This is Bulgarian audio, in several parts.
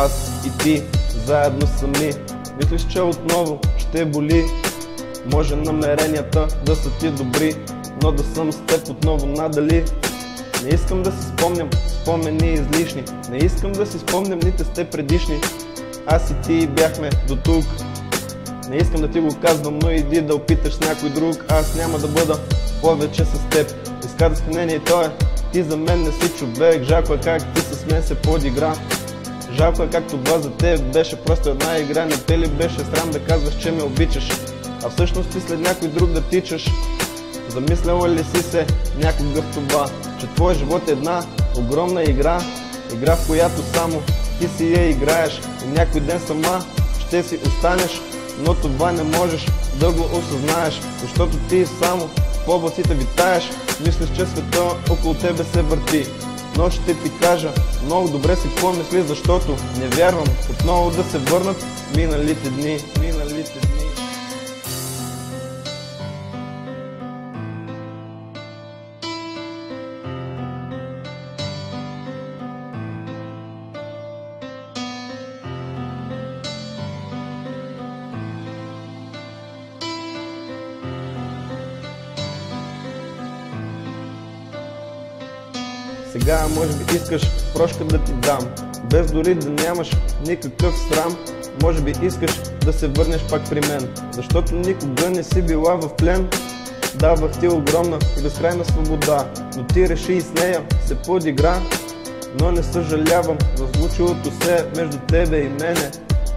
аз и ти заедно сами. Мислиш, че отново ще боли? Може намеренията да са ти добри, но да съм с теб отново надали. Не искам да си спомням спомени излишни, не искам да си спомням нито сте предишни. Аз и ти бяхме до тук. Не искам да ти го казвам, но иди да опиташ с някой друг. Аз няма да бъда повече с теб. Изказах мнение и то е: ти за мен не си човек. Жалко е как ти с мен се подигра. Жалко е как това за теб беше просто една игра. Не те ли беше срам да казваш, че ме обичаш, а всъщност ти след някой друг да тичаш? Замисляла ли си се някога в това, че твой живот е една огромна игра? Игра, в която само ти си я играеш и някой ден сама ще си останеш. Но това не можеш да го осъзнаеш, защото ти само в облаците витаеш. Мислиш, че света около тебе се върти, но ще ти кажа, много добре си помисли, защото не вярвам отново да се върнат миналите дни. Сега може би искаш прошка да ти дам, без дори да нямаш никакъв срам. Може би искаш да се върнеш пак при мен, защото никога не си била в плен. Давах ти огромна и безкрайна свобода, но ти реши и с нея се подигра. Но не съжалявам за случилото се между тебе и мене.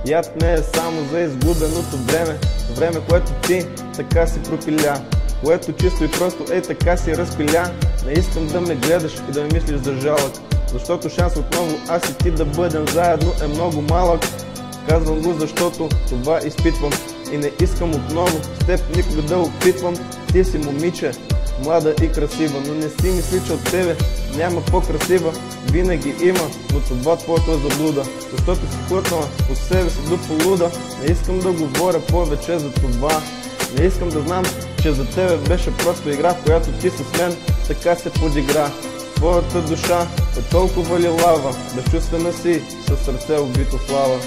Яд не е само за изгубеното време, време, което ти така си пропиля, което чисто и просто така си разпиля. Не искам да ме гледаш и да ме мислиш за жалък, защото шанс отново аз и ти да бъдем заедно е много малък. Казвам го, защото това изпитвам и не искам отново с теб никога да опитвам. Ти си момиче, млада и красива, но не си мисли, че от тебе няма по-красива. Винаги има, но това твоето е заблуда, защото си плътнала от себе си до полуда. Не искам да говоря повече за това, не искам да знам, че за тебе беше просто игра, в която ти с мен така се подигра. Твоята душа е толкова лилава, безчувствена си, със сърце убито в лава.